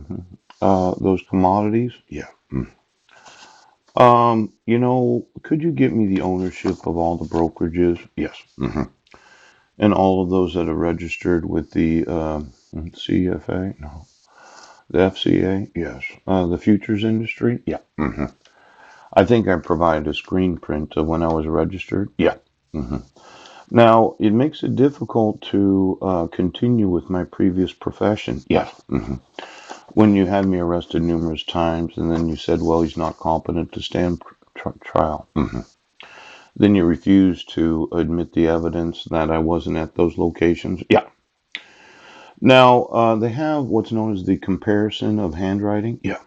hmm Those commodities? Yeah. Could you get me the ownership of all the brokerages? Yes. And all of those that are registered with the CFA? No. The FCA? Yes. The futures industry? Yeah. I think I provided a screen print of when I was registered. Yeah. hmm Now, it makes it difficult to continue with my previous profession. Yes. When you had me arrested numerous times, and then you said, well, he's not competent to stand trial. Then you refused to admit the evidence that I wasn't at those locations. Yeah. Now, they have what's known as the comparison of handwriting. Yeah.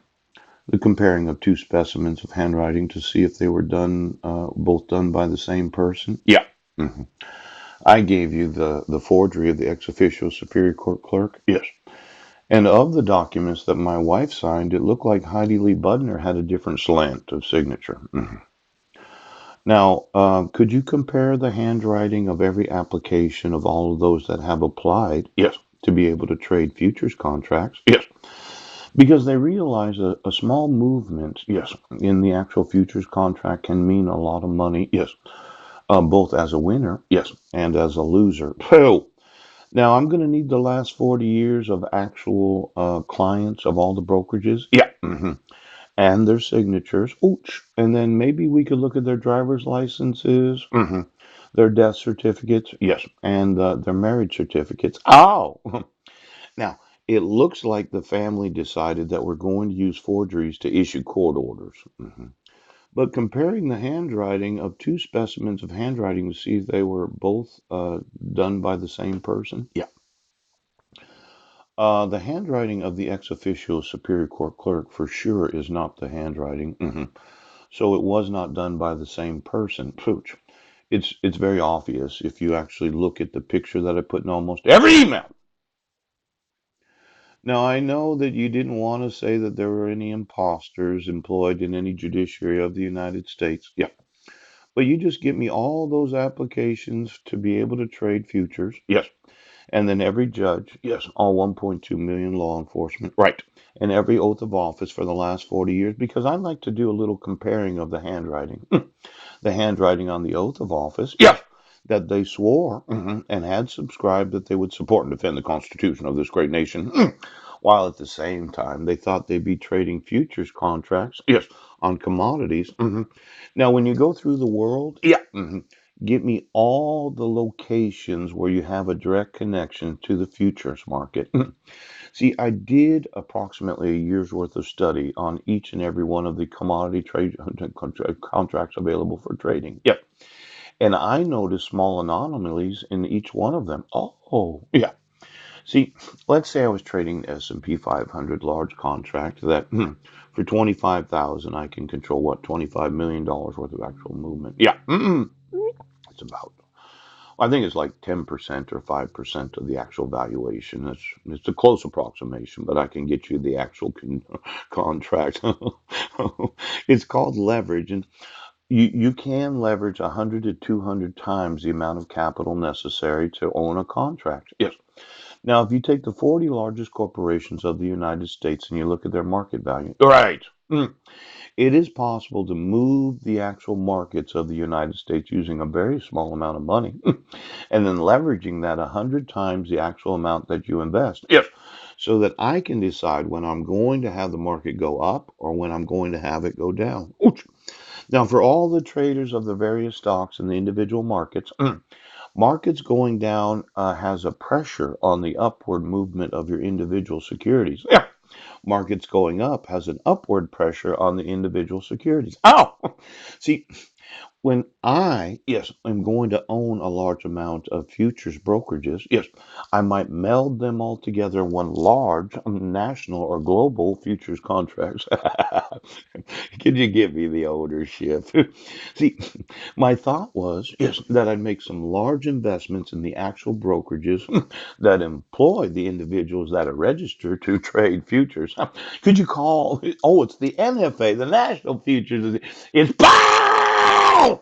The comparing of two specimens of handwriting to see if they were done, both done by the same person. Yeah. hmm I gave you the forgery of the ex officio Superior Court clerk. Yes. And of the documents that my wife signed, it looked like Heidi Lee Budner had a different slant of signature. Now, could you compare the handwriting of every application of all of those that have applied? Yes. To be able to trade futures contracts? Yes. Because they realize a small movement, yes, in the actual futures contract can mean a lot of money, yes, both as a winner, yes, and as a loser. So, now I'm going to need the last 40 years of actual clients of all the brokerages. Yeah. And their signatures. Ooch. And then maybe we could look at their driver's licenses, their death certificates, yes, and their marriage certificates. Oh, now it looks like the family decided that we're going to use forgeries to issue court orders. But comparing the handwriting of two specimens of handwriting to see if they were both done by the same person. Yeah. The handwriting of the ex officio Superior Court clerk for sure is not the handwriting. So it was not done by the same person. Pooch. It's very obvious if you actually look at the picture that I put in almost every email. Now I know that you didn't want to say that there were any imposters employed in any judiciary of the United States. Yeah. But you just give me all those applications to be able to trade futures. Yes. And then every judge, yes, all 1.2 million law enforcement, right, and every oath of office for the last 40 years, because I like to do a little comparing of the handwriting. The handwriting on the oath of office, yes, that they swore and had subscribed that they would support and defend the Constitution of this great nation, while at the same time they thought they'd be trading futures contracts, yes, on commodities. Now, when you go through the world, yeah, get me all the locations where you have a direct connection to the futures market. See, I did approximately a year's worth of study on each and every one of the commodity trade contracts available for trading. Yep. And I noticed small anomalies in each one of them. Oh, yeah. See, let's say I was trading the S&P 500 large contract that for 25,000 I can control what $25 million worth of actual movement. Yeah. It's about I think it's like 10% or 5% of the actual valuation. It's a close approximation, but I can get you the actual contract. It's called leverage, and you can leverage 100 to 200 times the amount of capital necessary to own a contract. Yes. Now, if you take the 40 largest corporations of the United States and you look at their market value, right? It is possible to move the actual markets of the United States using a very small amount of money and then leveraging that 100 times the actual amount that you invest. Yes. So that I can decide when I'm going to have the market go up or when I'm going to have it go down. Ouch. Now, for all the traders of the various stocks in the individual markets, markets going down has a pressure on the upward movement of your individual securities. Yeah. Markets going up has an upward pressure on the individual securities. Oh, see, when I, yes, am going to own a large amount of futures brokerages, yes, I might meld them all together in one large national or global futures contracts. Could you give me the ownership? See, my thought was, yes, that I'd make some large investments in the actual brokerages that employ the individuals that are registered to trade futures. Could you call? Oh, it's the NFA, the National Futures. It's BOW!